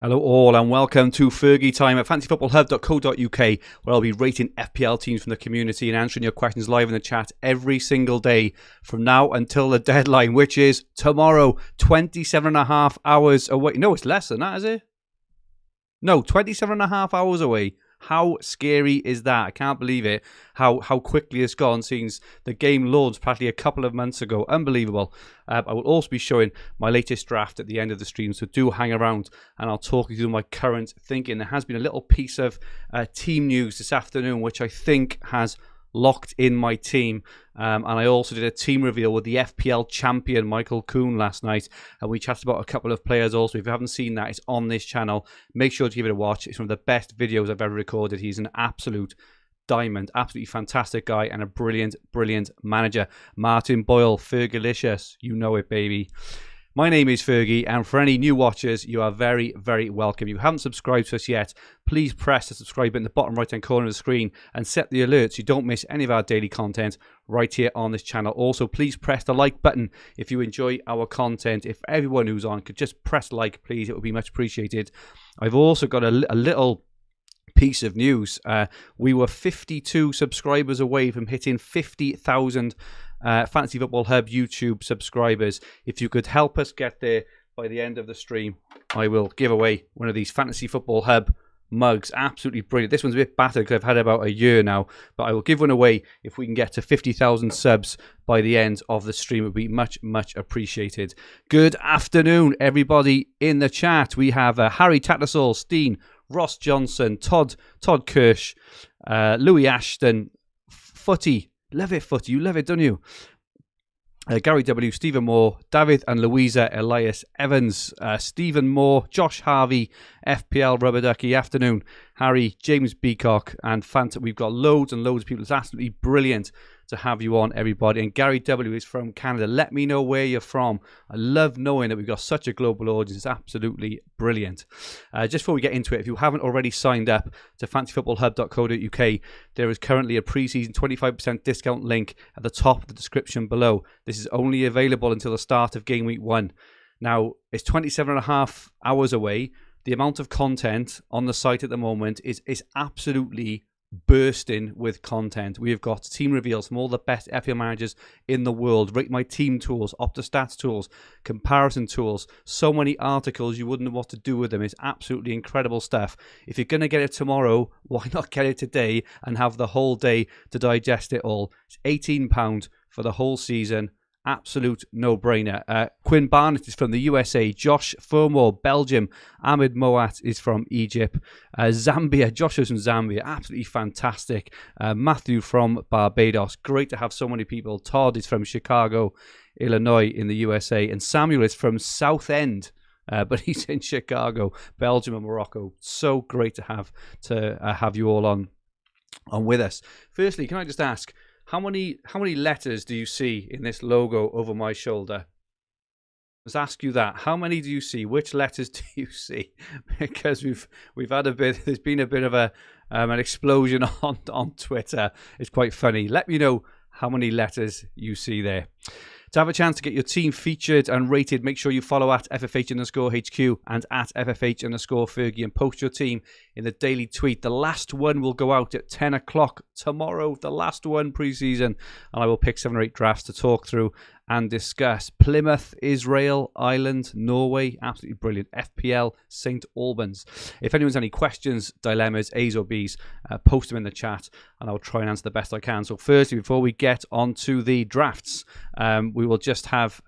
Hello all and welcome to Fergie time at fantasyfootballhub.co.uk, where I'll be rating FPL teams from the community and answering your questions live in the chat every single day from now until the deadline, which is tomorrow, 27.5 hours away. No, it's less than that, is it? No, 27.5 hours away. How scary is that? I can't believe it. How quickly it's gone since the game launched practically a couple of months ago. Unbelievable. I will also be showing my latest draft at the end of the stream, so do hang around and I'll talk you through my current thinking. There has been a little piece of team news this afternoon, which I think has locked in my team. And I also did a team reveal with the FPL champion Michael Kuhn last night, and we chatted about a couple of players also. If you haven't seen that, it's on this channel. Make sure to give it a watch. It's one of the best videos I've ever recorded. He's an absolute diamond, absolutely fantastic guy, and a brilliant manager. Martin Boyle, Fergalicious, you know it, baby. My name is Fergie, and for any new watchers, you are very, very welcome. If you haven't subscribed to us yet, please press the subscribe button in the bottom right-hand corner of the screen and set the alerts so you don't miss any of our daily content right here on this channel. Also, please press the like button if you enjoy our content. If everyone who's on could just press like, please, it would be much appreciated. I've also got a little piece of news. We were 52 subscribers away from hitting 50,000 Fantasy Football Hub YouTube subscribers. If you could help us get there by the end of the stream, I will give away one of these Fantasy Football Hub mugs. Absolutely brilliant. This one's a bit battered because I've had it about a year now, but I will give one away if we can get to 50,000 subs by the end of the stream. It would be much appreciated. Good afternoon, everybody in the chat. We have Harry Tattersall, Steen, Ross Johnson, Todd Kirsch, Louis Ashton, Footy. Love it, Footy. You love it, don't you? Gary W, Stephen Moore, David and Louisa Elias Evans, Stephen Moore, Josh Harvey, FPL Rubber Ducky. Afternoon, Harry, James Beacock, and Fanta. We've got loads and loads of people. It's absolutely brilliant to have you on, everybody. And Gary W is from Canada. Let me know where you're from. I love knowing that we've got such a global audience. It's absolutely brilliant. Just before we get into it, if you haven't already signed up to fantasyfootballhub.co.uk, there is currently a pre-season 25% discount link at the top of the description below. This is only available until the start of Game Week 1. Now, it's 27.5 hours away. The amount of content on the site at the moment is absolutely bursting with content. We have got team reveals from all the best FPL managers in the world, rate my team tools, Opta-Stats tools, comparison tools, so many articles you wouldn't know what to do with them. It's absolutely incredible stuff. If you're going to get it tomorrow, why not get it today and have the whole day to digest it all? It's £18 for the whole season. Absolute no-brainer. Quinn Barnett is from the USA. Josh Fomore, Belgium. Ahmed Moat is from Egypt. Zambia. Josh is from Zambia. Absolutely fantastic. Matthew from Barbados. Great to have so many people. Todd is from Chicago, Illinois in the USA. And Samuel is from Southend, but he's in Chicago, Belgium and Morocco. So great to have you all on with us. Firstly, can I just ask, How many letters do you see in this logo over my shoulder? Let's ask you that. How many do you see? Which letters do you see? Because we've had a bit. There's been a bit of an explosion on Twitter. It's quite funny. Let me know how many letters you see there. To have a chance to get your team featured and rated, make sure you follow at FFH_HQ and at FFH_Fergie and post your team in the daily tweet. The last one will go out at 10 o'clock tomorrow, the last one pre-season, and I will pick 7 or 8 drafts to talk through and discuss. Plymouth, Israel, Ireland, Norway, absolutely brilliant. FPL, St. Albans. If anyone's any questions, dilemmas, A's or B's, post them in the chat and I'll try and answer the best I can. So firstly, before we get on to the drafts, we will just have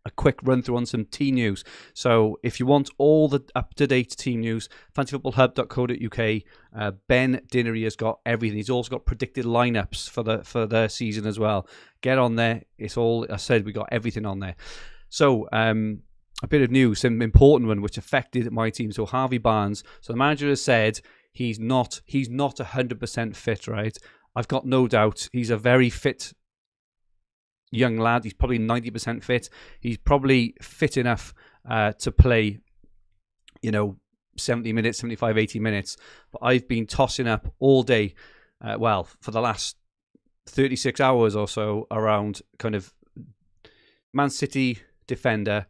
a quick run through on some team news. So if you want all the up-to-date team news, fantasyfootballhub.co.uk, Ben Dinnery has got everything. He's also got predicted lineups for the season as well. Get on there. It's all, I said, we got everything on there. So a bit of news, an important one which affected my team. So Harvey Barnes. So the manager has said he's not 100% fit, right? I've got no doubt he's a very fit young lad. He's probably 90% fit. He's probably fit enough to play, 70 minutes, 75, 80 minutes. But I've been tossing up all day, for the last 36 hours or so around kind of Man City defender,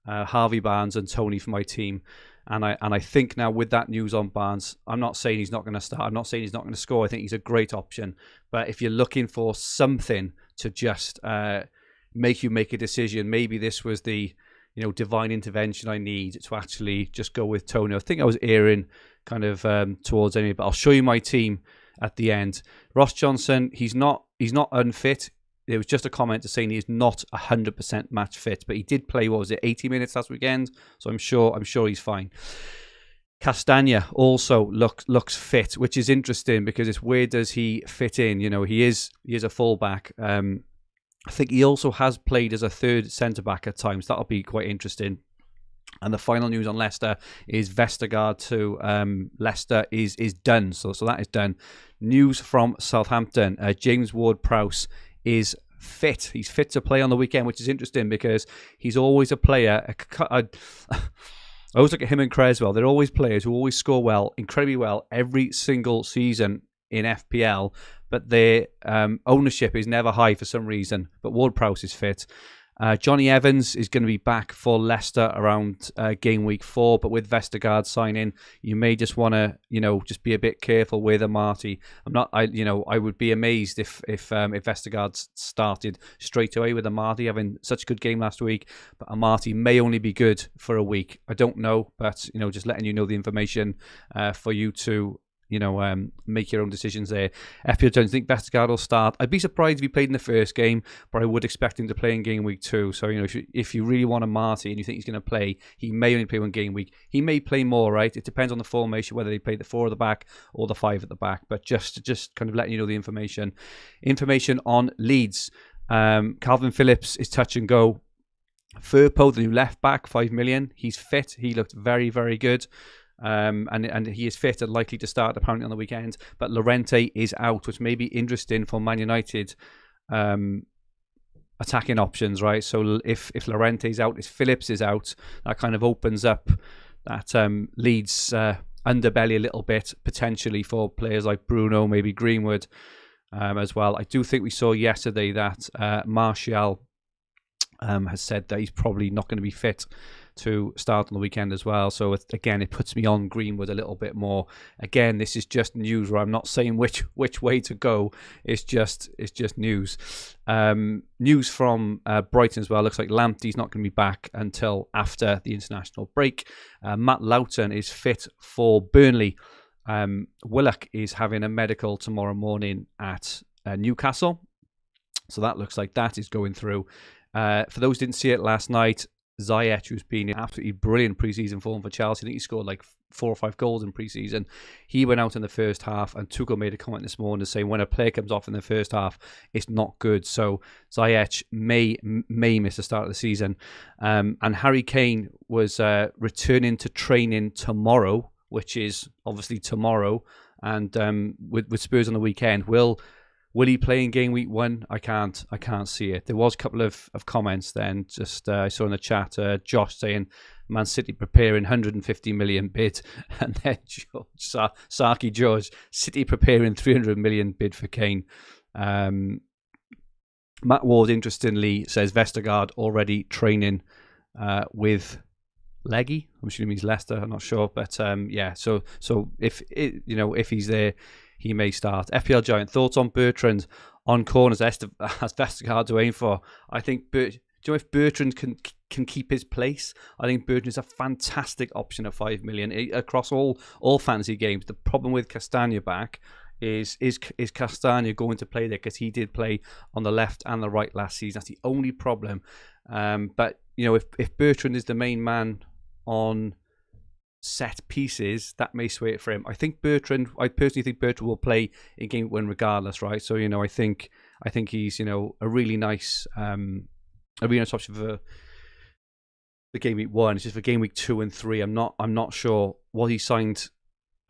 Harvey Barnes and Tony for my team. And I think now with that news on Barnes, I'm not saying he's not going to start. I'm not saying he's not going to score. I think he's a great option. But if you're looking for something to just make you make a decision, maybe this was the divine intervention I need to actually just go with Tony. I think I was erring kind of towards any, but I'll show you my team at the end. Ross Johnson, he's not unfit. There was just a comment to saying he is not 100% match fit, but he did play, 80 minutes last weekend? So I'm sure he's fine. Castagna also looks fit, which is interesting because it's where does he fit in? He is a fullback. I think he also has played as a third centre-back at times. That'll be quite interesting. And the final news on Leicester is Vestergaard to Leicester is done. So that is done. News from Southampton. James Ward-Prowse is fit. He's fit to play on the weekend, which is interesting because he's always a player. I always look at him and Creswell. They're always players who always score well, incredibly well, every single season in FPL, but their ownership is never high for some reason. But Ward-Prowse is fit. Johnny Evans is going to be back for Leicester around game week 4, but with Vestergaard signing, you may just want to, just be a bit careful with Amati. I would be amazed if Vestergaard started straight away with Amati having such a good game last week. But Amati may only be good for a week. I don't know, but just letting you know the information for you to make your own decisions there. FPL Jones, I think Vestergaard will start. I'd be surprised if he played in the first game, but I would expect him to play in game week 2. So, if you really want a Marty and you think he's going to play, he may only play one game week. He may play more, right? It depends on the formation, whether they play the 4 at the back or the 5 at the back. But just kind of letting you know the information. Information on Leeds. Calvin Phillips is touch and go. Firpo, the new left back, 5 million. He's fit. He looked very, very good. And he is fit and likely to start apparently on the weekend. But Llorente is out, which may be interesting for Man United attacking options, right? So if Llorente is out, if Phillips is out, that kind of opens up that Leeds underbelly a little bit potentially for players like Bruno, maybe Greenwood as well. I do think we saw yesterday that Martial has said that he's probably not going to be fit to start on the weekend as well. So it puts me on Greenwood a little bit more. Again, this is just news where I'm not saying which way to go. It's just news. News from Brighton as well. Looks like Lamptey's not going to be back until after the international break. Matt Lowton is fit for Burnley. Willock is having a medical tomorrow morning at Newcastle. So that looks like that is going through. For those who didn't see it last night, Ziyech, who's been in absolutely brilliant preseason form for Chelsea, I think he scored like 4 or 5 goals in preseason. He went out in the first half, and Tuchel made a comment this morning saying when a player comes off in the first half, it's not good. So Ziyech may miss the start of the season. And Harry Kane was returning to training tomorrow, which is obviously tomorrow, and with Spurs on the weekend. Will he play in game week 1? I can't see it. There was a couple of comments then. Just I saw in the chat Josh saying Man City preparing 150 million bid, and then Saki George, City preparing 300 million bid for Kane. Matt Ward interestingly says Vestergaard already training with Leggy. I'm assuming he's Leicester. I'm not sure, but yeah. So if he's there, he may start. FPL Giant, thoughts on Bertrand on corners as Vestergaard to aim for? I think, do you know if Bertrand can keep his place? I think Bertrand is a fantastic option at 5 million across all fantasy games. The problem with Castagna back is Castagna going to play there, because he did play on the left and the right last season. That's the only problem. But if Bertrand is the main man on set pieces, that may sway it for him. I personally think Bertrand will play in game 1 regardless, right? So I think he's a really nice option for the game week 1. It's just for game week 2 and 3. I'm not sure what he signed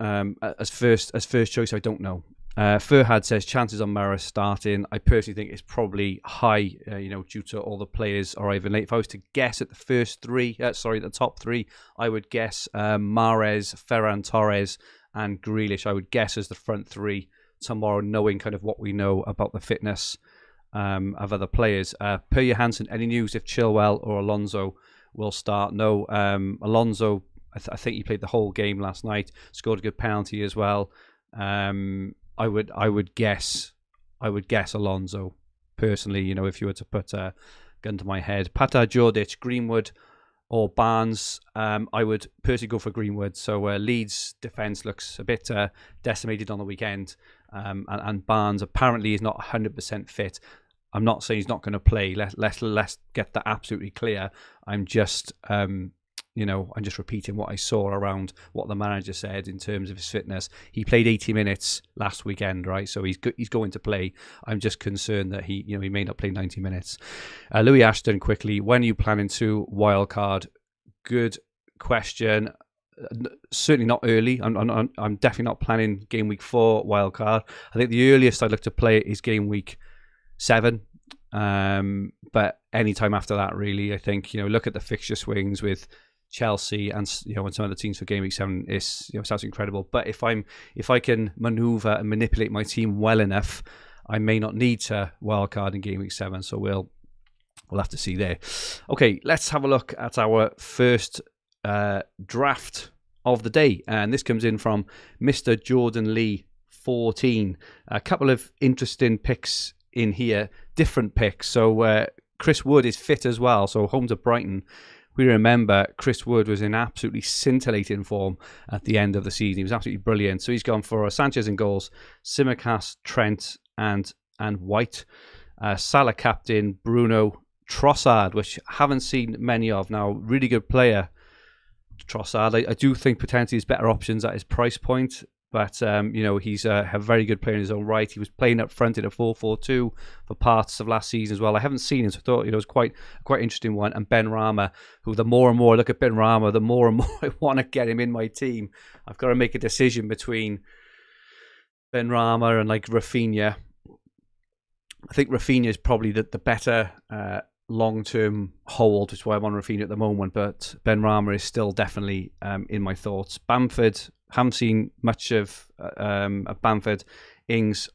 as first choice. I don't know. Furhad says chances on Maris starting. I personally think it's probably high, due to all the players arriving late. If I was to guess at the top 3, I would guess Mahrez, Ferran Torres, and Grealish. I would guess as the front 3 tomorrow, knowing kind of what we know about the fitness of other players. Per Johansson, any news if Chilwell or Alonso will start. No, Alonso, I think he played the whole game last night, scored a good penalty as well. I would guess Alonso personally. You know, if you were to put a gun to my head, Pata, Jordic, Greenwood, or Barnes, I would personally go for Greenwood. So Leeds' defence looks a bit decimated on the weekend, and Barnes apparently is not 100% fit. I'm not saying he's not going to play. Let's get that absolutely clear. I'm just I'm just repeating what I saw around what the manager said in terms of his fitness. He played 80 minutes last weekend, right? So he's going to play. I'm just concerned that he may not play 90 minutes. Louis Ashton, quickly, when are you planning to wildcard? Good question. Certainly not early. I'm definitely not planning game week 4 wildcard. I think the earliest I'd look to play is game week 7. But any time after that, really, I think, look at the fixture swings with Chelsea and and some of the teams for game week 7 is it's absolutely incredible. But if I can maneuver and manipulate my team well enough, I may not need to wildcard in game week 7. So we'll have to see there. Okay, let's have a look at our first draft of the day, and this comes in from Mr. Jordan Lee 14. A couple of interesting picks in here, different picks. So Chris Wood is fit as well. So home to Brighton. We remember Chris Wood was in absolutely scintillating form at the end of the season. He was absolutely brilliant. So he's gone for Sanchez in goals, Tsimikas, Trent, and White. Salah captain, Bruno, Trossard, which I haven't seen many of now. Really good player, Trossard. I do think potentially there's better options at his price point. But, he's a very good player in his own right. He was playing up front in a 4-4-2 for parts of last season as well. I haven't seen him, so I thought it was quite interesting one. And Ben Rama, who the more and more I look at Ben Rama, the more and more I want to get him in my team. I've got to make a decision between Ben Rama and Rafinha. I think Rafinha is probably the better long-term hold, which is why I'm on Rafinha at the moment. But Ben Rama is still definitely in my thoughts. Bamford, haven't seen much of Bamford, Ings,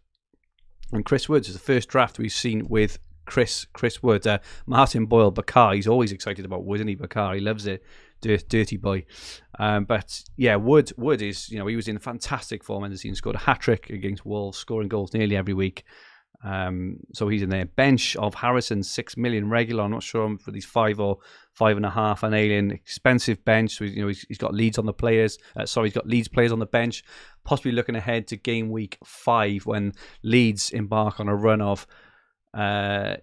and Chris Wood. It's the first draft we've seen with Chris Wood. Martin Boyle, Bakar, he's always excited about Wood, isn't he? Bakar, he loves it. Dirty boy. But yeah, Wood is, he was in fantastic form in the season, scored a hat-trick against Wolves, scoring goals nearly every week. So he's in there. Bench of Harrison, 6 million regular. I'm not sure for these 5 or 5.5 an alien. Expensive bench. So he's got Leeds on the players. He's got Leeds players on the bench. Possibly looking ahead to game week 5 when Leeds embark on a run of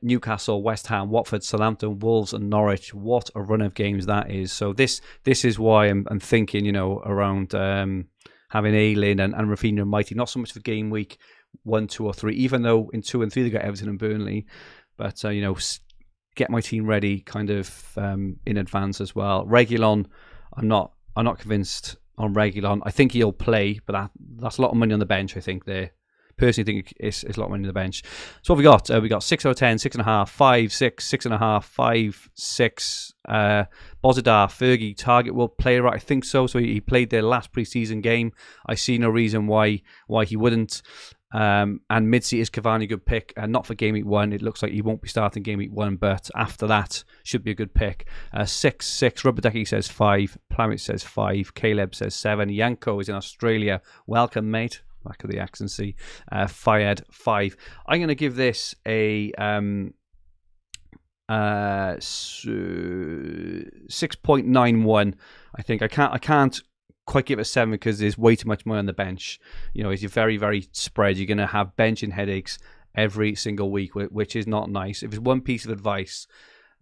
Newcastle, West Ham, Watford, Southampton, Wolves, and Norwich. What a run of games that is. So this is why I'm thinking, around having Ayling and Rafinha and Mighty. Not so much for game week 1, 2, or 3, even though in 2 and 3 they got Everton and Burnley, but get my team ready kind of in advance as well. Reguilon, I'm not convinced on Reguilon. I think he'll play, but that's a lot of money on the bench. I think there. Personally think it's a lot of money on the bench. So what have we got? We got 6 out of 10, 6.5, 5, 6, 6.5, 5, 6. Bozidar, Fergi, target will play, right? I think so. So he played their last pre-season game. I see no reason why he wouldn't. And mid-seat is Cavani, good pick. Not for game week 1. It looks like he won't be starting game week 1, but after that should be a good pick. 6, Rubberducky says 5. Plamet says 5. Caleb says 7. Yanko is in Australia. Welcome, mate. Back of the accent, see. Fayed 5. I'm going to give this a 6.91. I think I can't quite give it a 7 because there's way too much money on the bench. If you're very, very spread, you're going to have benching headaches every single week, which is not nice. If there's one piece of advice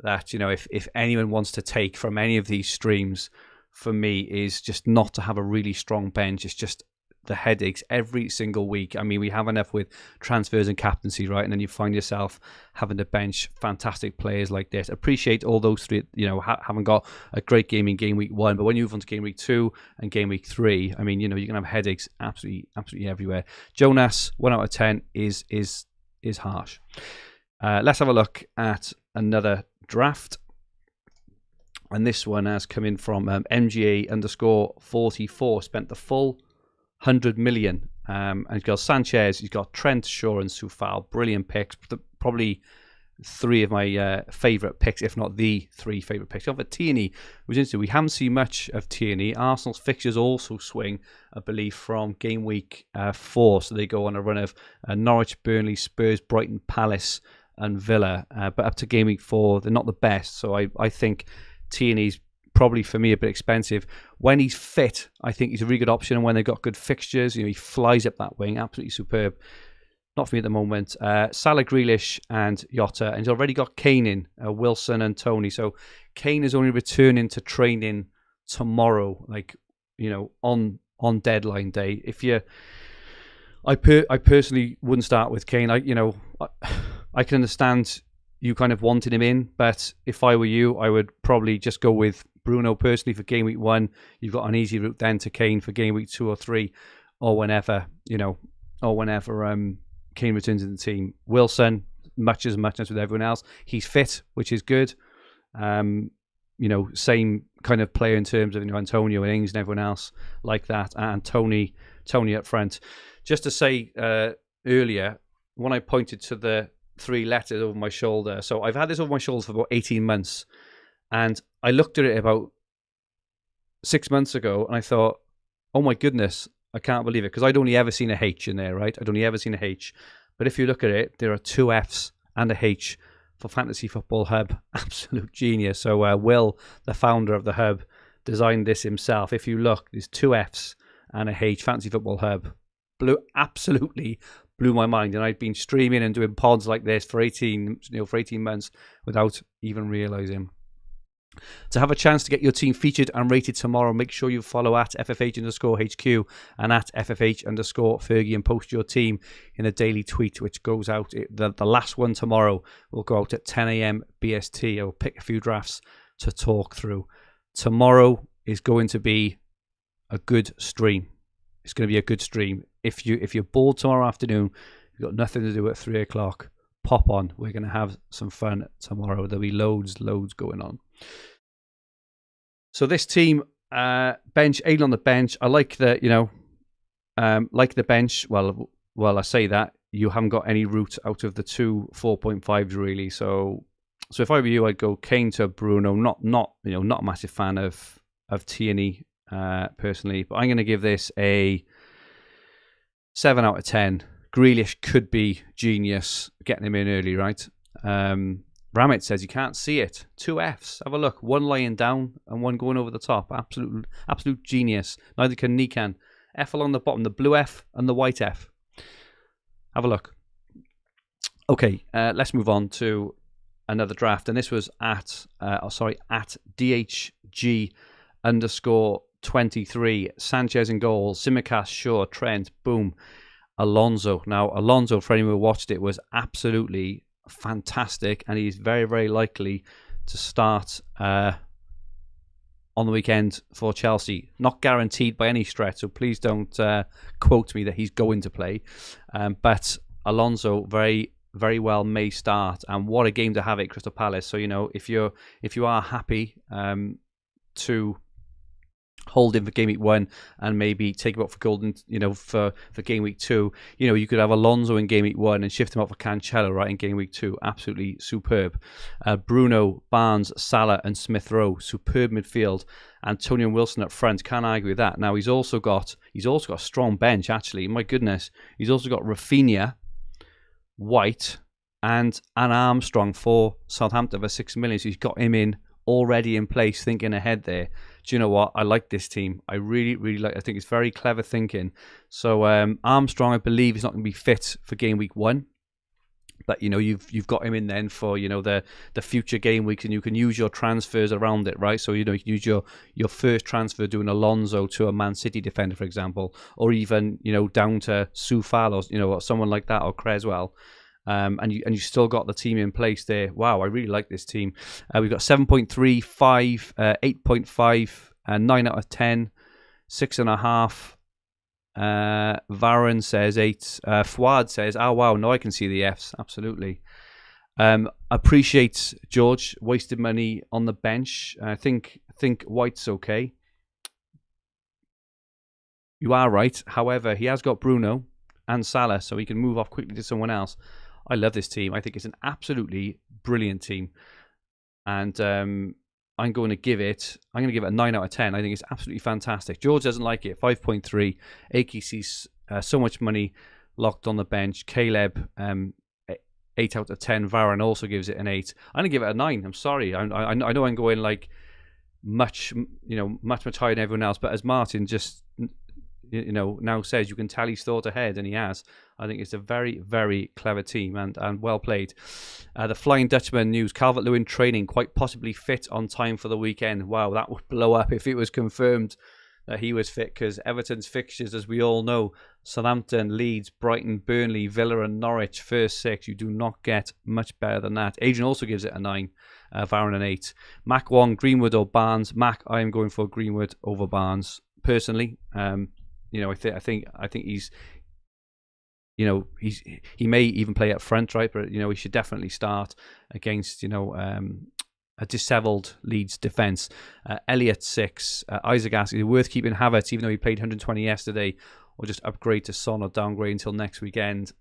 that, if anyone wants to take from any of these streams, for me, is just not to have a really strong bench. It's just the headaches every single week. I mean, we have enough with transfers and captaincy, right? And then you find yourself having to bench fantastic players like this. Appreciate all those three, haven't got a great game in game week 1, but when you move on to game week 2 and game week 3, I mean, you're going to have headaches absolutely everywhere. Jonas, 1 out of 10 is harsh. Let's have a look at another draft. And this one has come in from MGA_44, spent the full 100 million. And he's got Sanchez, he's got Trent, Shaw, and Soufal. Brilliant picks. Probably three of my favourite picks, if not the three favourite picks. Over Tierney was interesting. We haven't seen much of Tierney. Arsenal's fixtures also swing, I believe, from game week 4. So they go on a run of Norwich, Burnley, Spurs, Brighton, Palace and Villa. But up to game week 4, they're not the best. So I think Tierney's probably, for me, a bit expensive. When he's fit, I think he's a really good option. And when they've got good fixtures, he flies up that wing. Absolutely superb. Not for me at the moment. Salah, Grealish and Jota. And he's already got Kane in, Wilson and Tony. So Kane is only returning to training tomorrow, on deadline day. I personally wouldn't start with Kane. I can understand you kind of wanting him in, but if I were you, I would probably just go with Bruno personally for game week 1. You've got an easy route then to Kane for game week 2 or 3, or whenever, Kane returns to the team. Wilson, much as with everyone else, he's fit, which is good. Same kind of player in terms of Antonio and Ings and everyone else like that, and Tony up front. Just to say earlier, when I pointed to the 3 letters over my shoulder, so I've had this over my shoulder for about 18 months, and I looked at it about 6 months ago, and I thought, oh my goodness, I can't believe it, because I'd only ever seen a H in there, right? I'd only ever seen a H. But if you look at it, there are 2 Fs and a H for Fantasy Football Hub. Absolute genius. So Will, the founder of the hub, designed this himself. If you look, there's 2 Fs and a H, Fantasy Football Hub. Absolutely blew my mind. And I'd been streaming and doing pods like this for 18 months without even realizing. To have a chance to get your team featured and rated tomorrow, make sure you follow at FFH_HQ and at FFH_Fergi and post your team in a daily tweet, which goes out. The last one tomorrow will go out at 10 a.m. BST. I'll pick a few drafts to talk through. Tomorrow is going to be a good stream. It's going to be a good stream. If you're bored tomorrow afternoon, you've got nothing to do at 3 o'clock, pop on. We're going to have some fun tomorrow. There'll be loads going on. So this team, bench, Aiden on the bench. I like the bench. Well, I say that you haven't got any route out of the 2 4.5s really. So if I were you, I'd go Kane to Bruno. Not a massive fan of Tierney personally, but I'm going to give this a 7 out of 10. Grealish could be genius getting him in early, right? Ramit says you can't see it. 2 Fs. Have a look. 1 lying down and 1 going over the top. Absolute genius. Neither can Nikan. F along the bottom. The blue F and the white F. Have a look. Okay, let's move on to another draft. And this was at DHG_23. Sanchez in goal. Simicast, Shaw, Trent, boom. Alonso. Now, Alonso, for anyone who watched it, was absolutely fantastic, and he's very, very likely to start on the weekend for Chelsea. Not guaranteed by any stretch, so please don't quote me that he's going to play. But Alonso very, very well may start, and what a game to have at Crystal Palace. So if you are happy to hold him for game week 1 and maybe take him up for golden, for game week 2. You could have Alonso in game week 1 and shift him up for Cancelo right in game week 2. Absolutely superb. Bruno, Barnes, Salah and Smith Rowe, superb midfield. Antonio and Wilson up front, can't argue with that. Now he's also got a strong bench actually. My goodness, he's also got Rafinha, White and Armstrong for Southampton for 6 million. So he's got him in already in place, thinking ahead there. Do you know what? I like this team. I really, really like. I think it's very clever thinking. So Armstrong, I believe, is not going to be fit for game week 1, but you've got him in then for the future game weeks, and you can use your transfers around it, right? So you can use your first transfer doing Alonso to a Man City defender, for example, or even down to Soufal or someone like that, or Creswell. And you still got the team in place there. Wow, I really like this team. We've got 7.3, 5, 8.5, 9 out of 10, 6.5. Varun says 8. Fouad says, oh wow, no, I can see the Fs. Absolutely. Appreciate George wasted money on the bench. I think White's okay. You are right. However, he has got Bruno and Salah, so he can move off quickly to someone else. I love this team. I think it's an absolutely brilliant team. And I'm going to give it a 9 out of 10. I think it's absolutely fantastic. George doesn't like it. 5.3. Aki sees so much money locked on the bench. Caleb, 8 out of 10. Varane also gives it an 8. I'm going to give it a 9. I'm sorry. I know I'm going like much higher than everyone else. But as Martin just now says, you can tell he's thought ahead, and he has. I think it's a very, very clever team and well played. The Flying Dutchman news: Calvert-Lewin training, quite possibly fit on time for the weekend. Wow, that would blow up if it was confirmed that he was fit, because Everton's fixtures, as we all know, Southampton, Leeds, Brighton, Burnley, Villa and Norwich, first 6. You do not get much better than that. Adrian also gives it a 9. Varane an 8. Mac 1, Greenwood or Barnes? Mac, I am going for Greenwood over Barnes personally. I think he's, he may even play up front, right? But he should definitely start against a dishevelled Leeds defence. Elliott 6, Isaac asks, is it worth keeping Havertz even though he played 120 yesterday, or just upgrade to Son or downgrade until next weekend?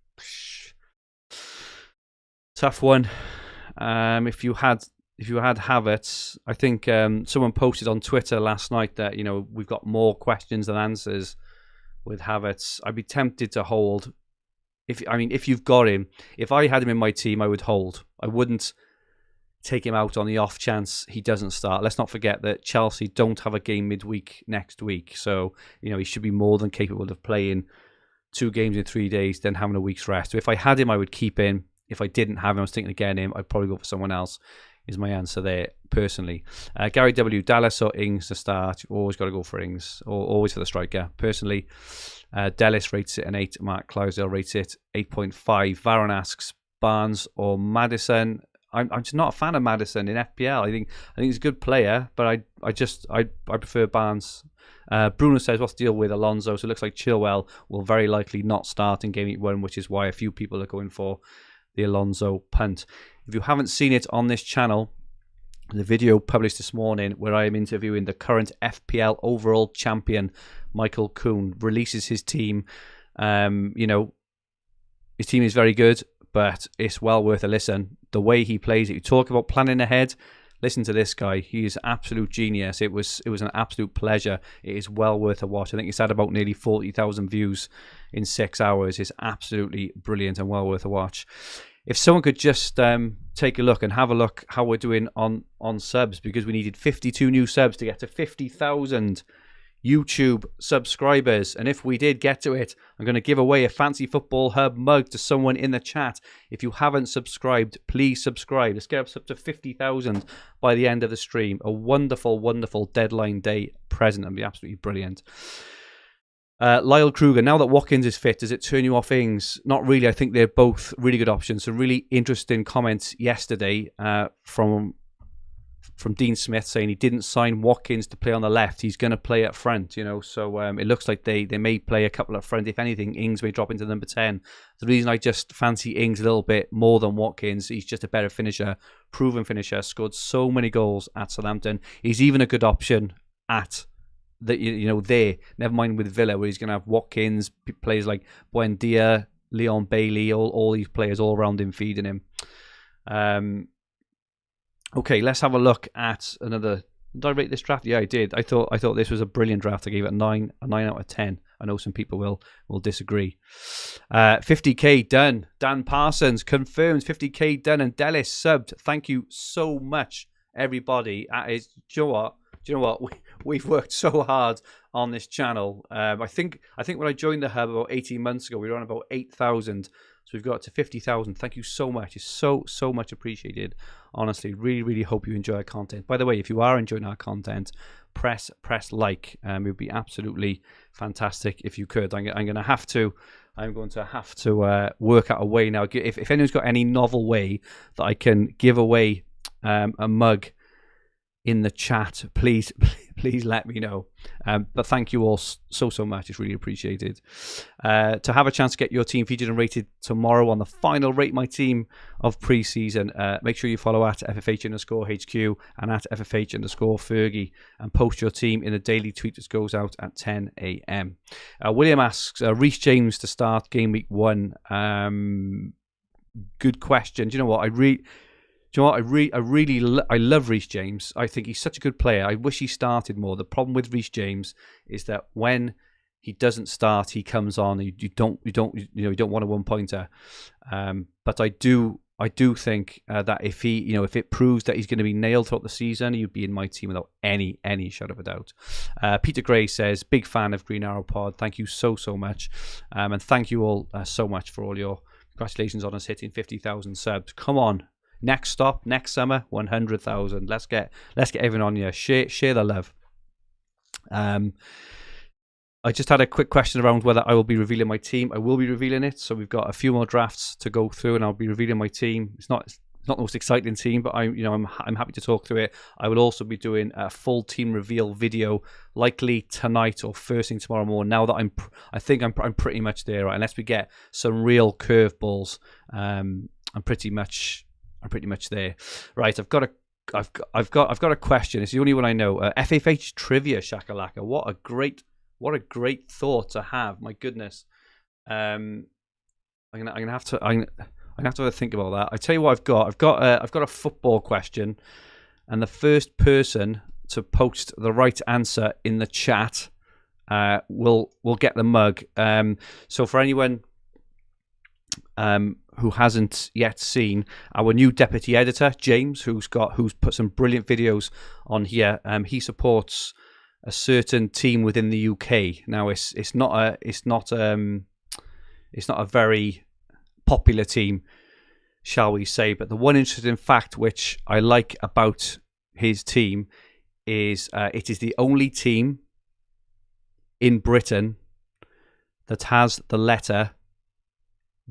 Tough one. If you had Havertz, I think someone posted on Twitter last night that we've got more questions than answers with Havertz. I'd be tempted to hold. If you've got him, if I had him in my team, I would hold. I wouldn't take him out on the off chance he doesn't start. Let's not forget that Chelsea don't have a game midweek next week, so he should be more than capable of playing 2 games in 3 days, then having a week's rest. So if I had him, I would keep him. If I didn't have him, I was thinking of getting him, I'd probably go for someone else. Is my answer there personally. Gary W, Dallas or Ings to start? You've always got to go for Ings, or always for the striker personally. Dallas rates it an 8. Mark Clousdale rates it 8.5. Varane asks, Barnes or Maddison? I'm just not a fan of Maddison in FPL. I think he's a good player, but I prefer Barnes. Bruno says, what's the deal with Alonso? So it looks like Chilwell will very likely not start in Game Week 1, which is why a few people are going for the Alonso punt. If you haven't seen it on this channel, the video published this morning where I am interviewing the current FPL overall champion, Michael Kuhn, releases his team. His team is very good, but it's well worth a listen. The way he plays it, you talk about planning ahead, listen to this guy. He is absolute genius. It was an absolute pleasure. It is well worth a watch. I think it's had about nearly 40,000 views in 6 hours. It's absolutely brilliant and well worth a watch. If someone could just take a look and have a look how we're doing on subs, because we needed 52 new subs to get to 50,000 YouTube subscribers. And if we did get to it, I'm going to give away a Fancy Football Hub mug to someone in the chat. If you haven't subscribed, please subscribe. Let's get us up to 50,000 by the end of the stream. A wonderful, wonderful deadline day present. It'll be absolutely brilliant. Lyle Kruger, now that Watkins is fit, does it turn you off Ings? Not really. I think they're both really good options. Some really interesting comments yesterday from Dean Smith saying he didn't sign Watkins to play on the left. He's going to play up front, So it looks like they may play a couple up front. If anything, Ings may drop into number 10. The reason I just fancy Ings a little bit more than Watkins, he's just a better finisher, proven finisher, scored so many goals at Southampton. He's even a good option at there, never mind with Villa, where he's going to have Watkins, players like Buendia, Leon Bailey, all these players all around him feeding him. Okay, let's have a look at another. Did I rate this draft? Yeah, I did. I thought this was a brilliant draft. I gave it a 9 out of 10. I know some people will disagree. 50k done. Dan Parsons confirms 50k done, and Dele subbed. Thank you so much, everybody. Do you know what? We've worked so hard on this channel. I think when I joined the hub about 18 months ago, we were on about 8,000. So we've got to 50,000. Thank you so much. It's so much appreciated. Honestly, really, really hope you enjoy our content. By the way, if you are enjoying our content, press like. It would be absolutely fantastic if you could. I'm going to have to work out a way now. If anyone's got any novel way that I can give away a mug in the chat, please let me know. But thank you all so much. It's really appreciated. To have a chance to get your team featured and rated tomorrow on the final Rate My Team of pre-season, make sure you follow at FFH_HQ and at FFH_Fergi and post your team in the daily tweet that goes out at 10 a.m. William asks, Reece James to start game week 1. good question. Do you know what? I love Reece James. I think he's such a good player. I wish he started more. The problem with Reece James is that when he doesn't start, he comes on. You don't want a 1-pointer. But I do think that if it proves that he's going to be nailed throughout the season, he'd be in my team without any shadow of a doubt. Peter Gray says, big fan of Green Arrow Pod. Thank you so much, and thank you all so much for all your congratulations on us hitting 50,000 subs. Come on. Next stop, next summer, 100,000. Let's get everyone on here. Share the love. I just had a quick question around whether I will be revealing my team. I will be revealing it. So we've got a few more drafts to go through, and I'll be revealing my team. It's not the most exciting team, but I'm happy to talk through it. I will also be doing a full team reveal video, likely tonight or first thing tomorrow morning. Now that I think I'm pretty much there, right? Unless we get some real curveballs, I'm pretty much there, right? I've got a question. It's the only one I know. FFH trivia, Shakalaka. What a great thought to have. My goodness. I'm gonna have to think about that. I tell you what, I've got a football question, and the first person to post the right answer in the chat will get the mug. So for anyone who hasn't yet seen our new deputy editor, James, who's put some brilliant videos on here. He supports a certain team within the UK. Now it's not a very popular team, shall we say, but the one interesting fact which I like about his team is it is the only team in Britain that has the letter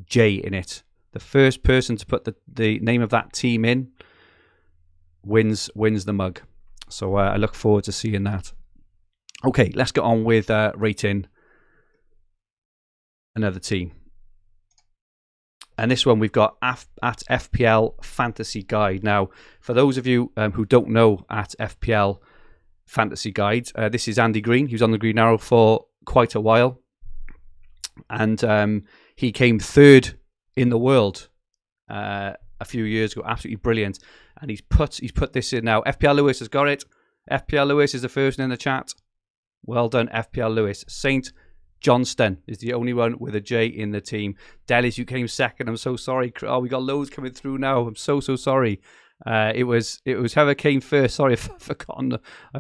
J in it. The first person to put the name of that team in wins the mug. So I look forward to seeing that. Okay, let's get on with rating another team. And this one we've got at FPL Fantasy Guide. Now, for those of you who don't know at FPL Fantasy Guide, this is Andy Green. He was on the Green Arrow for quite a while. And he came third in the world a few years ago. Absolutely brilliant. And he's put this in now. FPL Lewis has got it. FPL Lewis is the first one in the chat. Well done, FPL Lewis. St. Johnston is the only one with a J in the team. Delis, you came second. I'm so sorry. Oh, we got loads coming through now. I'm so sorry. It was whoever came first. Sorry, I've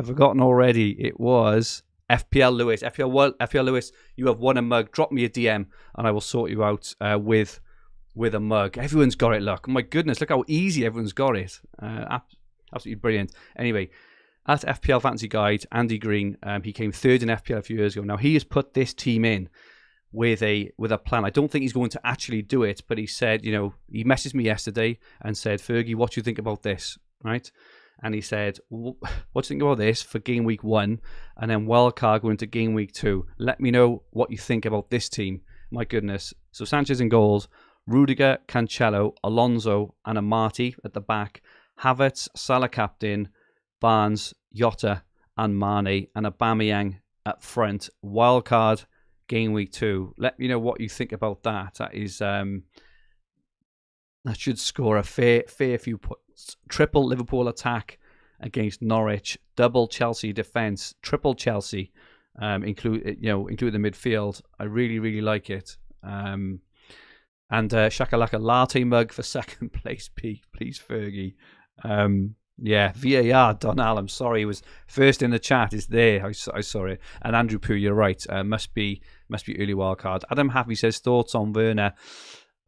forgotten already. It was FPL Lewis. FPL Lewis, you have won a mug. Drop me a DM and I will sort you out with a mug. Everyone's got it, look. My goodness, look how easy everyone's got it. Absolutely brilliant. Anyway, at FPL Fantasy Guide, Andy Green, he came third in FPL a few years ago. Now, he has put this team in with a plan. I don't think he's going to actually do it, but he said, he messaged me yesterday and said, Fergie, what do you think about this? Right? And he said, what do you think about this for game week 1 and then wildcard going into game week 2? Let me know what you think about this team. My goodness. So Sanchez in goals, Rudiger, Cancelo, Alonso and Amati at the back, Havertz, Salah captain, Barnes, Jota and Mane, and Aubameyang at front. Wildcard game week 2. Let me know what you think about that. That is that should score a fair few points. Triple Liverpool attack against Norwich, double Chelsea defense, triple Chelsea, include the midfield. I really like it. And Shakalaka latte mug for second place, please Fergie. Yeah, VAR, Donald, I'm sorry, he was first in the chat, is there. I saw it. And Andrew Pooh, you're right, must be early wildcard. Adam Happy says, thoughts on Werner?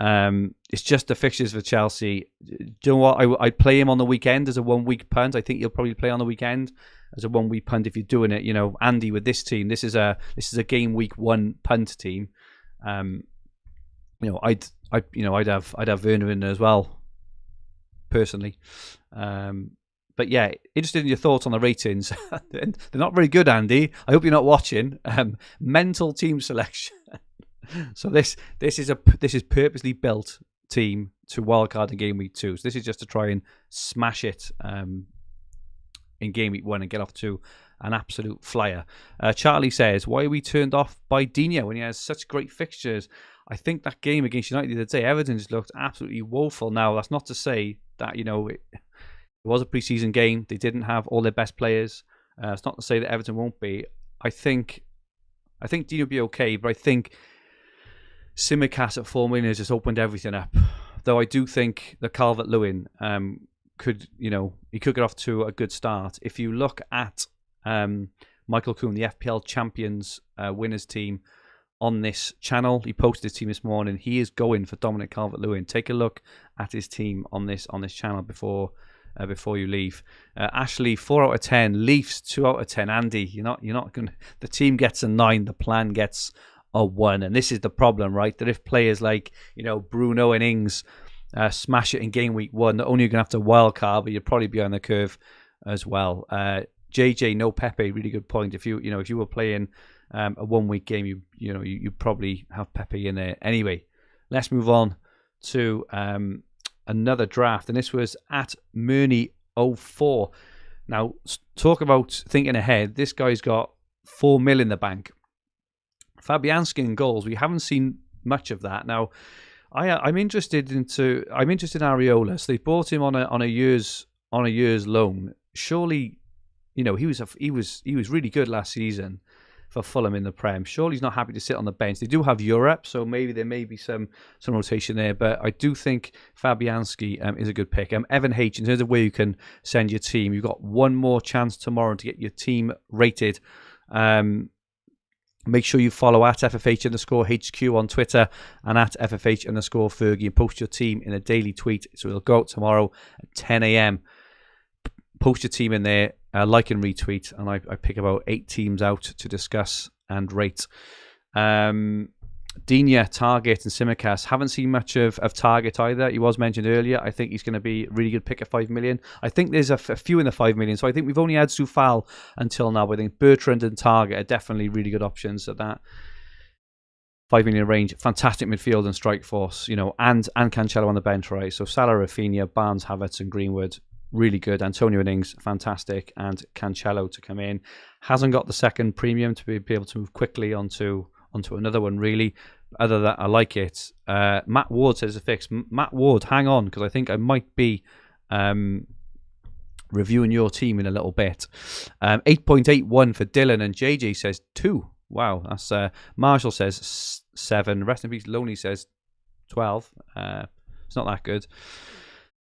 It's just the fixtures for Chelsea. Do you know what? I'd play him on the weekend as a 1 week punt. I think he'll probably play on the weekend as a 1 week punt if you're doing it. Andy, with this team, this is a game week 1 punt team. I'd have Werner in there as well, personally. But yeah, interested in your thoughts on the ratings. They're not very good, Andy. I hope you're not watching. Mental team selection. So this is purposely built team to wildcard in game week 2. So this is just to try and smash it in game week 1 and get off to an absolute flyer. Charlie says, why are we turned off by Dino when he has such great fixtures? I think that game against United the other day, Everton just looked absolutely woeful. Now, that's not to say that, it was a pre-season game. They didn't have all their best players. It's not to say that Everton won't be. I think Dean will be okay, but I think Tsimikas at 4 million has just opened everything up. Though I do think that Calvert-Lewin could get off to a good start. If you look at Michael Kuhn, the FPL Champions winners team on this channel, he posted his team this morning. He is going for Dominic Calvert-Lewin. Take a look at his team on this channel before you leave. Ashley, 4 out of 10. Leafs, 2 out of 10. Andy, you're not going. The team gets a 9. The plan gets a 1, and this is the problem, right? That if players like Bruno and Ings smash it in game week 1, not only are you going to have to wild card, but you'll probably be on the curve as well. JJ, no Pepe, really good point. If you were playing a 1 week game, you probably have Pepe in there. Anyway, let's move on to another draft, and this was at Murney04. Now, talk about thinking ahead. This guy's got 4 mil in the bank. Fabianski in goals. We haven't seen much of that. Now, I'm interested in Areola. So they bought him on a year's loan. Surely, he was really good last season for Fulham in the Prem. Surely he's not happy to sit on the bench. They do have Europe, so maybe there may be some rotation there. But I do think Fabianski is a good pick. Evan H, in terms of where you can send your team, you've got one more chance tomorrow to get your team rated. Make sure you follow at FFH_HQ on Twitter and at FFH_Fergi and post your team in a daily tweet. So it'll go out tomorrow at 10 a.m. Post your team in there, like and retweet, and I pick about 8 teams out to discuss and rate. Digne, Target, and Tsimikas. Haven't seen much of Target either. He was mentioned earlier. I think he's going to be a really good pick at 5 million. I think there's a few in the 5 million. So I think we've only had Soufal until now. But I think Bertrand and Target are definitely really good options at that 5 million range. Fantastic midfield and strike force, and Cancelo on the bench, right? So Salah, Rafinha, Barnes, Havertz, and Greenwood. Really good. Antonio Ings, fantastic. And Cancelo to come in. Hasn't got the second premium to be able to move quickly onto another one, really. Other than that, I like it. Matt Ward says a fix. Matt Ward, hang on, because I think I might be reviewing your team in a little bit. 8.81 for Dylan, and JJ says 2. Wow, that's Marshall says 7. Rest in peace, Lonely says 12. It's not that good.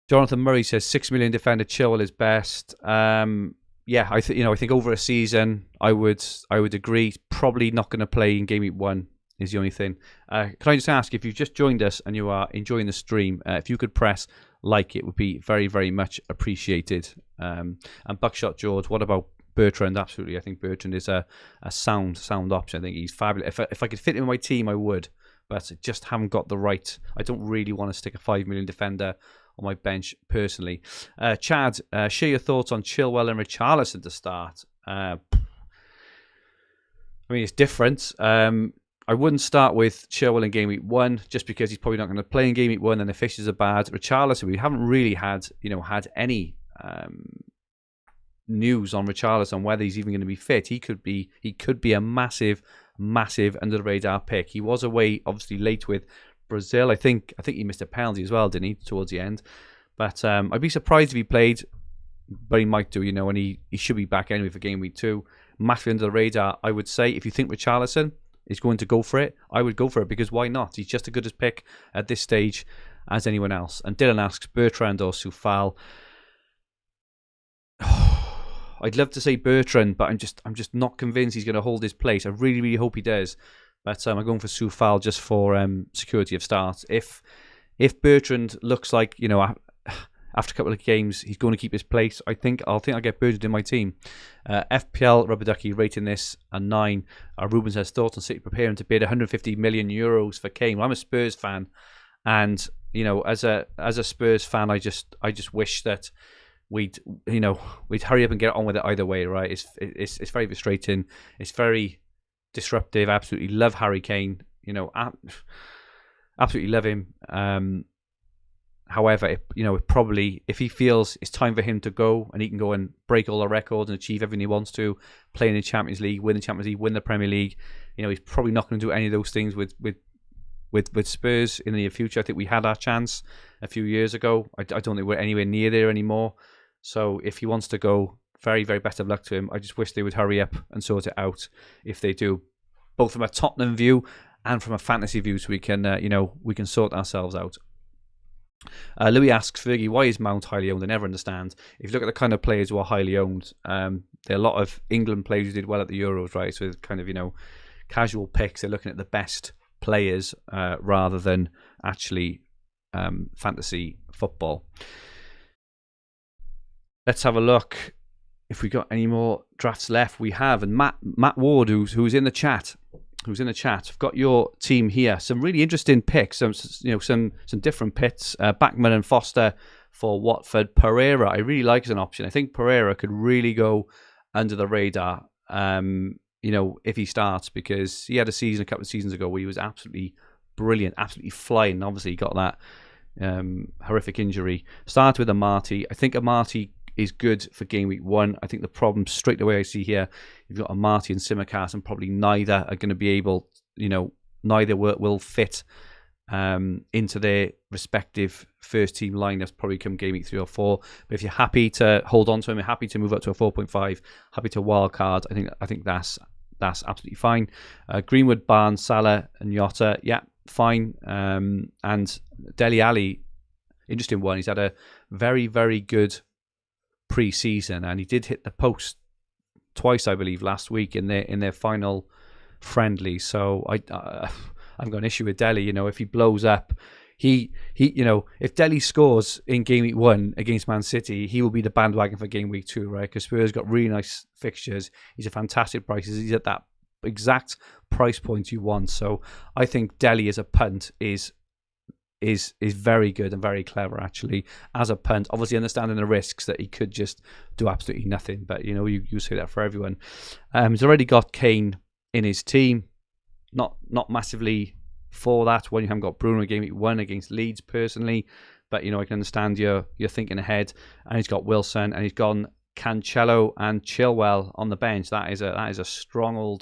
Jonathan Murray says 6 million defender. Chilwell is best. Yeah, I think over a season, I would agree. Probably not going to play in game week 1 is the only thing. Can I just ask, if you've just joined us and you are enjoying the stream, if you could press like, it would be very, very much appreciated. And Buckshot George, what about Bertrand? Absolutely, I think Bertrand is a sound option. I think he's fabulous. If I could fit him in my team, I would, but I just haven't got the right. I don't really want to stick a 5 million defender on my bench personally. Chad, share your thoughts on Chilwell and Richarlison to start. I mean, it's different. I wouldn't start with Chilwell in game week 1 just because he's probably not going to play in game week 1 and the fixtures are bad. Richarlison, we haven't really had any news on Richarlison, whether he's even going to be fit. He could be a massive under the radar pick. He was away obviously late with Brazil. I think he missed a penalty as well, didn't he, towards the end? But I'd be surprised if he played, but he might do, and he should be back anyway for game week 2. Massively under the radar, I would say. If you think Richarlison is going to go for it, I would go for it, because why not? He's just as good a pick at this stage as anyone else. And Dylan asks, Bertrand or Soufal? I'd love to say Bertrand, but I'm just not convinced he's going to hold his place. I really, really hope he does. But I'm going for Soufal just for security of start. If Bertrand looks like, after a couple of games he's going to keep his place, I think I'll get Bertrand in my team. FPL Rubber Ducky rating this a 9. Ruben says thoughts on City preparing to bid 150 million euros for Kane. Well, I'm a Spurs fan, and as a Spurs fan, I just wish that we'd hurry up and get on with it either way, right? It's very frustrating. It's very disruptive. Absolutely love Harry Kane. Absolutely love him. However, it probably, if he feels it's time for him to go and he can go and break all the records and achieve everything he wants to, play in the Champions League, win the Champions League, win the Premier League, he's probably not going to do any of those things with with Spurs in the near future. I think we had our chance a few years ago. I don't think we're anywhere near there anymore. So if he wants to go, very, very best of luck to him. I just wish they would hurry up and sort it out if they do, both from a Tottenham view and from a fantasy view, so we can, we can sort ourselves out. Louis asks, Fergie, why is Mount highly owned? I never understand. If you look at the kind of players who are highly owned, there are a lot of England players who did well at the Euros, right? So it's kind of, casual picks. They're looking at the best players rather than actually fantasy football. Let's have a look if we got any more drafts left. We have, and Matt Ward, who's in the chat. I've got your team here. Some really interesting picks. Some different pits. Backman and Foster for Watford. Pereira, I really like as an option. I think Pereira could really go under the radar. If he starts, because he had a couple of seasons ago where he was absolutely brilliant, absolutely flying. Obviously, he got that horrific injury. Started with Amati. I think Amati is good for game week 1. I think the problem straight away I see here, you've got Amati and Simicast, and probably neither are going to be able, neither will fit into their respective first team lineups probably come game week 3 or 4. But if you're happy to hold on to him, you're happy to move up to a 4.5, happy to wildcard, I think that's absolutely fine. Greenwood, Barnes, Salah and Jota, yeah, fine. And Dele Alli, interesting one. He's had a very, very good pre-season, and he did hit the post twice, I believe, last week in their final friendly. So I've got an issue with Dele. If he blows up, if Dele scores in game week 1 against Man City, he will be the bandwagon for game week 2, right? Because Spurs got really nice fixtures. He's a fantastic price. He's at that exact price point you want. So I think Dele as a punt is very good and very clever, actually, as a punt. Obviously, understanding the risks that he could just do absolutely nothing. But, you say that for everyone. He's already got Kane in his team. Not massively for that when you haven't got Bruno game week 1 against Leeds, personally. But, I can understand you're thinking ahead. And he's got Wilson, and he's gone Cancelo and Chilwell on the bench. That is a strong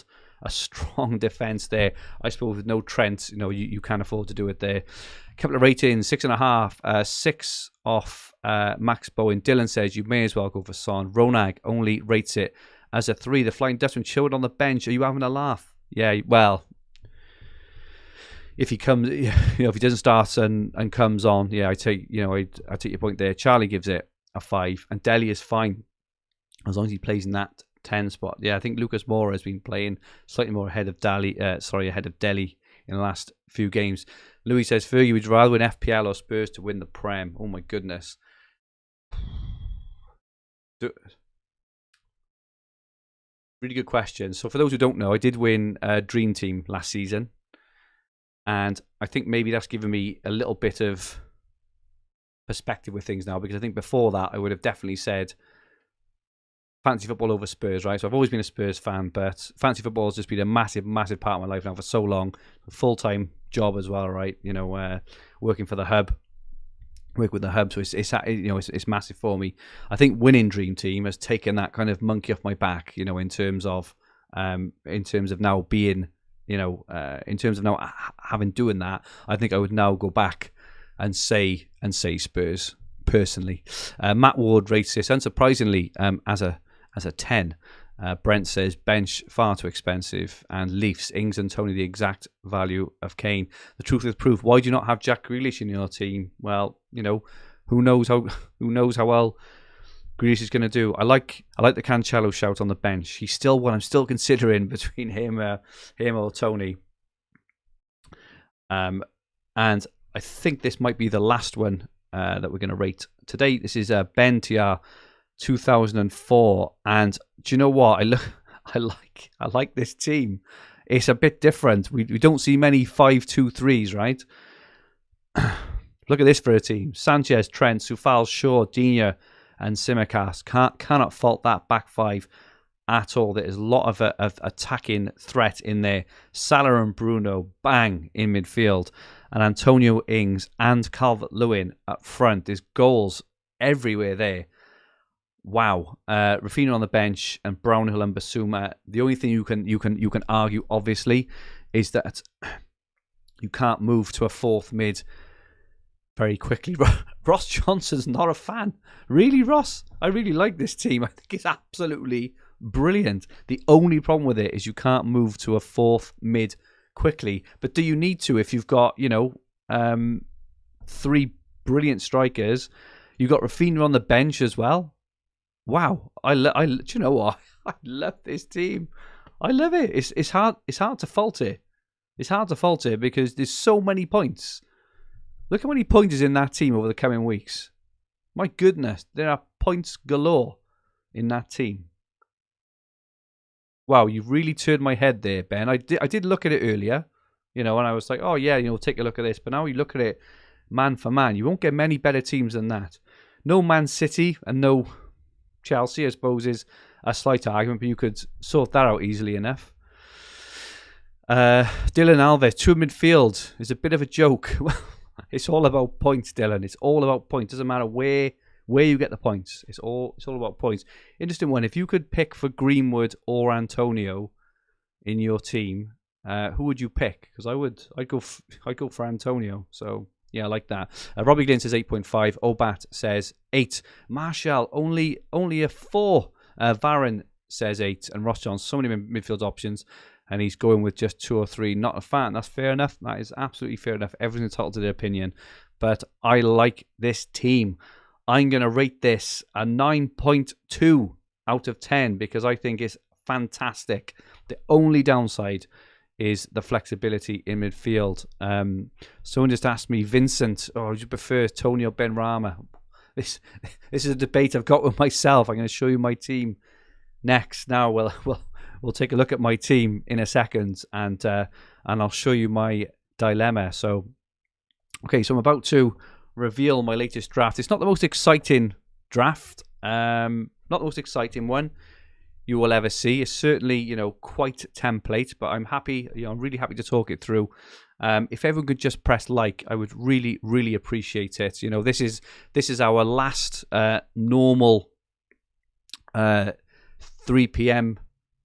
defence there. I suppose with no Trent, you can't afford to do it there. A couple of ratings, 6.5, 6 off Max Bowen. Dylan says you may as well go for Son. Ronag only rates it as a 3. The Flying Dutchman showed on the bench. Are you having a laugh? Yeah, well, if he comes, if he doesn't start and comes on, yeah, I take your point there. Charlie gives it a 5, and Dele is fine as long as he plays in that 10 spot. Yeah, I think Lucas Moura has been playing slightly more ahead of Dele in the last few games. Louis says, Fergie, would you rather win FPL or Spurs to win the Prem? Oh my goodness. Really good question. So for those who don't know, I did win Dream Team last season. And I think maybe that's given me a little bit of perspective with things now, because I think before that I would have definitely said fantasy football over Spurs, right? So I've always been a Spurs fan, but fantasy football has just been a massive, massive part of my life now for so long. A full-time job as well, right? Working for the Hub, work with the Hub, so it's massive for me. I think winning Dream Team has taken that kind of monkey off my back, in terms of now being, in terms of now having doing that. I think I would now go back and say Spurs personally. Matt Ward rates this unsurprisingly as a 10. Brent says bench far too expensive, and Leafs, Ings and Tony the exact value of Kane. The truth is proof. Why do you not have Jack Grealish in your team? Well, who knows how well Grealish is going to do. I like the Cancelo shout on the bench. He's still one I'm still considering between him or Tony. And I think this might be the last one that we're going to rate today. This is Ben TR 2004, and do you know what? I like this team. It's a bit different. We don't see many 5-2-3s, right? Look at this for a team: Sanchez, Trent, Soufal, Shaw, Digne, and Simicast. Cannot fault that back five at all. There is a lot of attacking threat in there. Salah and Bruno, bang, in midfield, and Antonio, Ings and Calvert-Lewin up front. There's goals everywhere there. Wow. Rafinha on the bench and Brownhill and Basuma. The only thing you can argue, obviously, is that you can't move to a fourth mid very quickly. Ross Johnson's not a fan. Really, Ross? I really like this team. I think it's absolutely brilliant. The only problem with it is you can't move to a fourth mid quickly. But do you need to if you've got, 3 brilliant strikers? You've got Rafinha on the bench as well. Wow. Do you know what? I love this team. I love it. It's hard to fault it. It's hard to fault it because there's so many points. Look how many pointers in that team over the coming weeks. My goodness, there are points galore in that team. Wow, you've really turned my head there, Ben. I did look at it earlier, and I was like, oh yeah, take a look at this. But now you look at it man for man, you won't get many better teams than that. No Man City and no Chelsea, I suppose, is a slight argument, but you could sort that out easily enough. Dele Alli, 2 midfield is a bit of a joke. It's all about points, Dylan. It's all about points. Doesn't matter where you get the points. It's all about points. Interesting one. If you could pick for Greenwood or Antonio in your team, who would you pick? Because I'd go for Antonio. So yeah, I like that. Robbie Glynn says 8.5. Obat says 8. Martial only a 4. Varane says 8. And Ross Johnson, so many midfield options. And he's going with just 2 or 3. Not a fan. That's fair enough. That is absolutely fair enough. Everyone's entitled to their opinion. But I like this team. I'm going to rate this a 9.2 out of 10 because I think it's fantastic. The only downside is the flexibility in midfield. Someone just asked me, Vincent, would you prefer Tony or Benrahma? This is a debate I've got with myself. I'm going to show you my team next. Now, we'll take a look at my team in a second, and I'll show you my dilemma. So, okay, so I'm about to reveal my latest draft. It's not the most exciting draft, not the most exciting one you will ever see. It's certainly, quite template, but I'm happy. I'm really happy to talk it through. If everyone could just press like, I would really, really appreciate it. This is our last normal 3 p.m.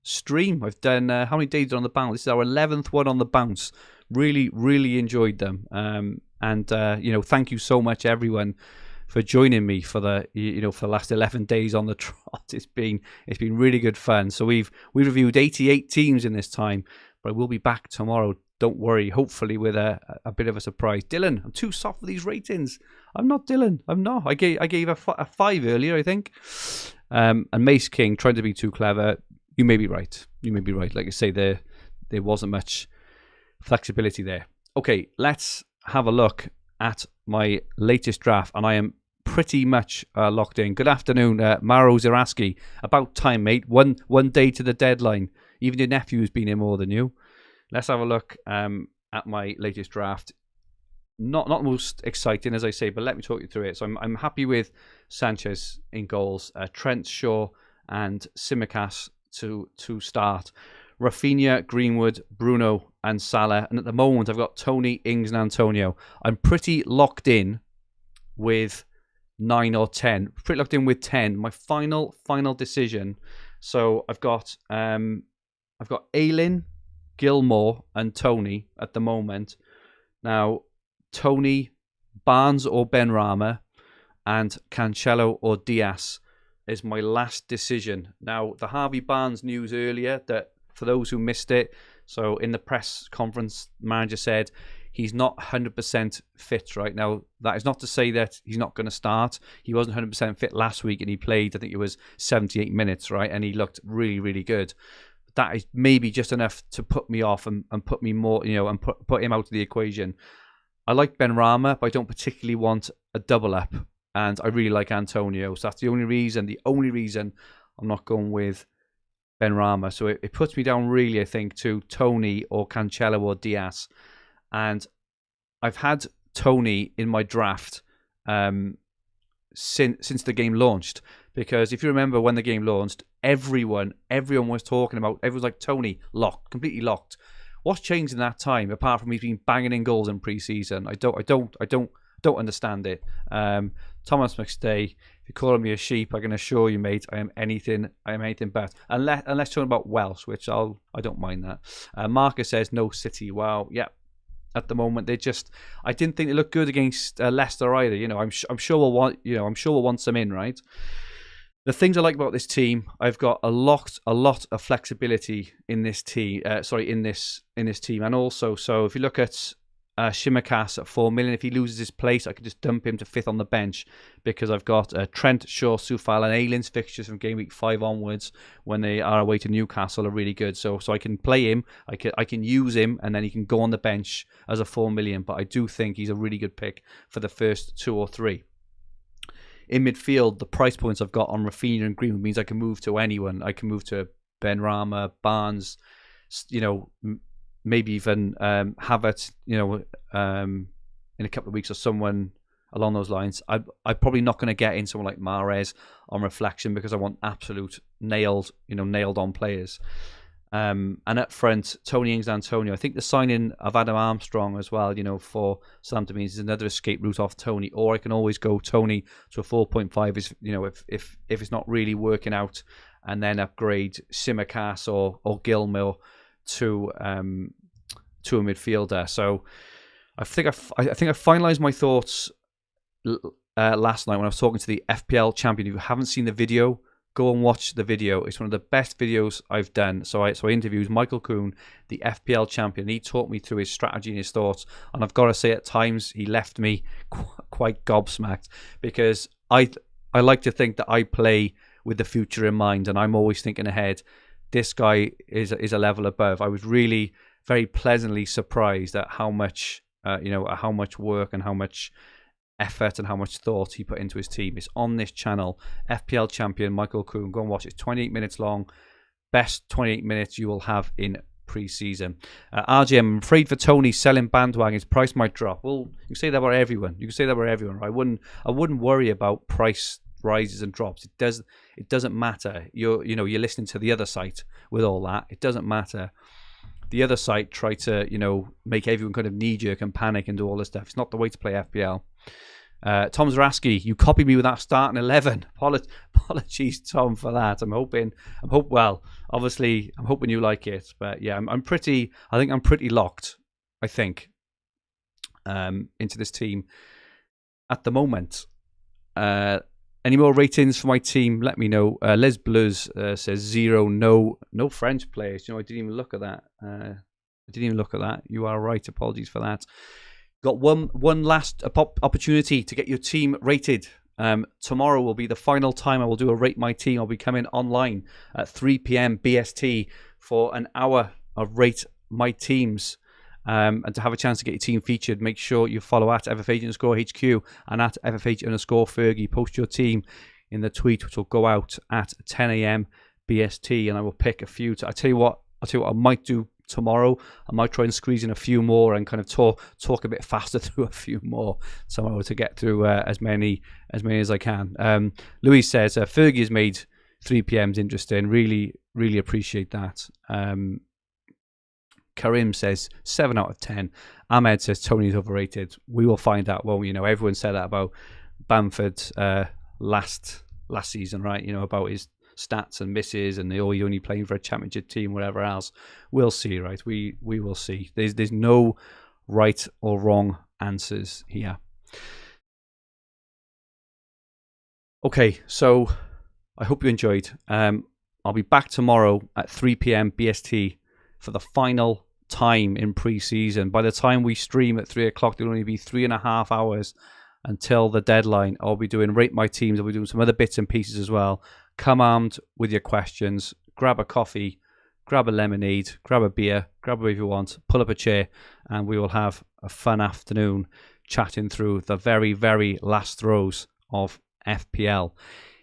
stream. I've done how many days on the bounce? This is our 11th one on the bounce. Really, really enjoyed them. And thank you so much, everyone, for joining me for the for the last 11 days on the trot. It's been really good fun. So we've reviewed 88 teams in this time, but I will be back tomorrow. Don't worry. Hopefully with a bit of a surprise. Dylan, I'm too soft for these ratings. I'm not, Dylan. I'm not. I gave a 5 earlier, I think. And Mace King trying to be too clever. You may be right. Like I say, there wasn't much flexibility there. Okay, let's have a look at my latest draft, and I am pretty much locked in. Good afternoon, Maro Zaraski. About time, mate. One day to the deadline. Even your nephew's been here more than you. Let's have a look at my latest draft. Not the most exciting, as I say, but let me talk you through it. So I'm happy with Sanchez in goals, Trent, Shaw, and Tsimikas to start. Rafinha, Greenwood, Bruno, and Salah. And at the moment, I've got Tony, Ings, and Antonio. I'm pretty locked in with 9 or 10. Pretty locked in with 10. My final decision. So I've got Aylin, Gilmore, and Tony at the moment. Now, Tony, Barnes or Benrahma, and Cancelo or Diaz is my last decision. Now, the Harvey Barnes news earlier, that for those who missed it, so in the press conference, the manager said he's not 100% fit right now. That is not to say that he's not going to start. He wasn't 100% fit last week, and he played, I think it was 78 minutes, right? And he looked really, really good. That is maybe just enough to put me off and put me more, and put him out of the equation. I like Benrahma, but I don't particularly want a double up. And I really like Antonio. So that's the only reason I'm not going with Benrahma. So it puts me down really, I think, to Tony or Cancelo or Diaz. And I've had Tony in my draft since the game launched. Because if you remember when the game launched, everyone was talking about, everyone's like, Tony, locked, completely locked. What's changed in that time, apart from he's been banging in goals in pre-season? I don't understand it. Thomas McStay, if you're calling me a sheep, I can assure you, mate, I am anything but. Unless talking about Welsh, which I don't mind that. Marcus says no City. Wow, yeah, at the moment. I didn't think they looked good against Leicester either. You know, I'm sure we'll want some in, right? The things I like about this team, I've got a lot of flexibility in this team. In this team, and also, so if you look at Shimikas at 4 million, if he loses his place, I could just dump him to 5th on the bench, because I've got Trent, Shaw, Soufal, and Aylin's fixtures from game week 5 onwards when they are away to Newcastle are really good. So I can play him, I can use him, and then he can go on the bench as a 4 million. But I do think he's a really good pick for the first 2 or 3. In midfield, the price points I've got on Rafinha and Greenwood means I can move to anyone. I can move to Benrahma, Barnes, you know, maybe even Havertz, you know, in a couple of weeks, or someone along those lines. I'm probably not going to get in someone like Mahrez on reflection, because I want absolute nailed on players. And up front, Tony Ings, Antonio. I think the signing of Adam Armstrong as well, you know, for Southampton means there's another escape route off Tony. Or I can always go Tony to a 4.5, you know, if it's not really working out, and then upgrade Tsimikas or Gilmour to a midfielder. So I think I finalised my thoughts last night when I was talking to the FPL champion. If you haven't seen the video, go and watch the video. It's one of the best videos I've done. So I interviewed Michael Kuhn, the FPL champion. He talked me through his strategy and his thoughts. And I've got to say, at times, he left me quite gobsmacked, because I like to think that I play with the future in mind, and I'm always thinking ahead. This guy is a level above. I was really very pleasantly surprised at how much, how much work and how much effort and how much thought he put into his team. It's on this channel, FPL champion Michael Kuhn. Go and watch it. It's 28 minutes long. Best 28 minutes you will have in pre-season. RJ, I'm afraid for Tony, selling bandwagon, his price might drop. Well, you can say that about everyone. I wouldn't worry about price rises and drops. It doesn't matter. You're listening to the other site with all that. It doesn't matter. The other site try to, make everyone kind of knee-jerk and panic and do all this stuff. It's not the way to play FPL. Tom Zaraski, you copied me with that starting 11. Apologies, Tom, for that. I'm hoping you like it. But yeah, I think I'm pretty locked, I think, into this team at the moment. Any more ratings for my team? Let me know. Les Bleus says 0. No French players. I didn't even look at that. You are right. Apologies for that. Got one last opportunity to get your team rated. Tomorrow will be the final time I will do a Rate My Team. I'll be coming online at 3 p.m. BST for an hour of Rate My Teams. And to have a chance to get your team featured, make sure you follow at FFH_HQ and at FFH_Fergi. Post your team in the tweet, which will go out at 10 a.m. BST, and I will pick a few. I tell you what I might do tomorrow. I might try and squeeze in a few more and kind of talk a bit faster through a few more tomorrow to get through as many as I can. Louis says Fergie has made 3 p.m.s interesting. Really, really appreciate that. Karim says 7 out of 10. Ahmed says Tony's overrated. We will find out. Well, everyone said that about Bamford last season, right? About his stats and misses and he only playing for a championship team, whatever else. We'll see, right? We will see. There's no right or wrong answers here. Okay, so I hope you enjoyed. I'll be back tomorrow at 3 p.m. BST for the final time in pre-season. By the time we stream at 3 o'clock, there'll only be 3.5 hours until the deadline. I'll be doing Rate My Teams. I'll be doing some other bits and pieces as well. Come armed with your questions. Grab a coffee, grab a lemonade, grab a beer, grab whatever you want, pull up a chair, and we will have a fun afternoon chatting through the very, very last throws of FPL.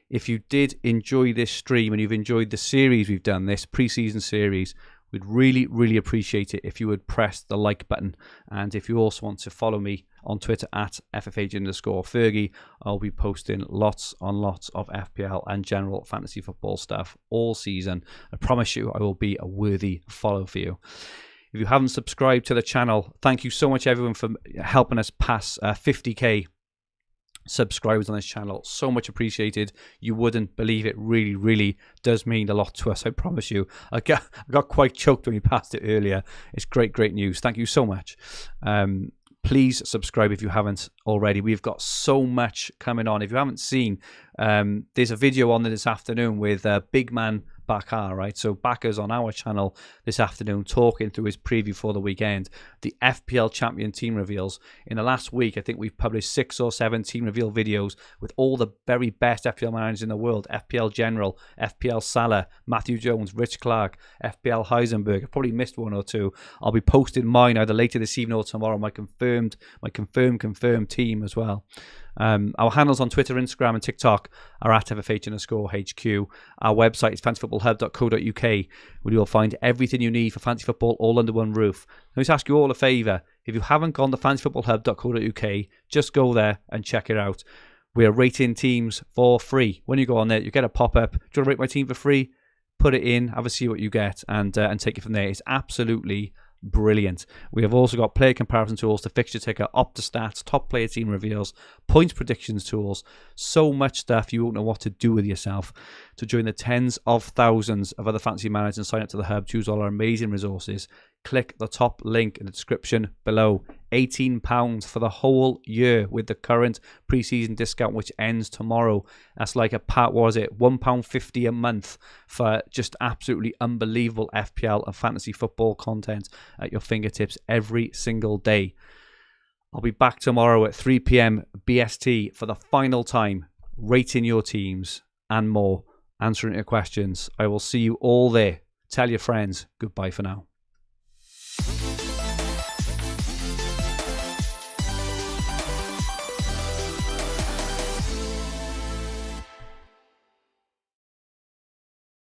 If you did enjoy this stream and you've enjoyed the series we've done, this pre-season series, we'd really, really appreciate it if you would press the like button. And if you also want to follow me on Twitter at FFH_Fergie, I'll be posting lots on lots of FPL and general fantasy football stuff all season. I promise you I will be a worthy follow for you. If you haven't subscribed to the channel, thank you so much everyone for helping us pass 50k subscribers on this channel. So much appreciated. You wouldn't believe it. Really, really does mean a lot to us, I promise you. I got quite choked when we passed it earlier. It's great news. Thank you so much. Please subscribe if you haven't already. We've got so much coming on. If you haven't seen, there's a video on this afternoon with Big Man Bakar, right? So Bakar's on our channel this afternoon talking through his preview for the weekend. The FPL champion team reveals. In the last week, I think we've published 6 or 7 team reveal videos with all the very best FPL managers in the world. FPL General, FPL Salah, Matthew Jones, Rich Clark, FPL Heisenberg. I've probably missed 1 or 2. I'll be posting mine either later this evening or tomorrow. My confirmed team as well. Our handles on Twitter, Instagram and TikTok are at FFH_HQ. Our website is fantasyfootballhub.co.uk, where you'll find everything you need for fantasy football all under one roof. Let me just ask you all a favour. If you haven't gone to fantasyfootballhub.co.uk, just go there and check it out. We are rating teams for free. When you go on there, you get a pop-up. Do you want to rate my team for free? Put it in, have a see what you get, and take it from there. It's absolutely brilliant. We have also got player comparison tools, the fixture ticker, Opta stats, top player team reveals, points predictions tools, so much stuff you won't know what to do with yourself. To join the tens of thousands of other fantasy managers and sign up to the hub, choose all our amazing resources, click the top link in the description below. £18 for the whole year with the current pre-season discount, which ends tomorrow. That's like £1.50 a month for just absolutely unbelievable FPL and fantasy football content at your fingertips every single day. I'll be back tomorrow at 3 p.m. BST for the final time, rating your teams and more, answering your questions. I will see you all there. Tell your friends. Goodbye for now.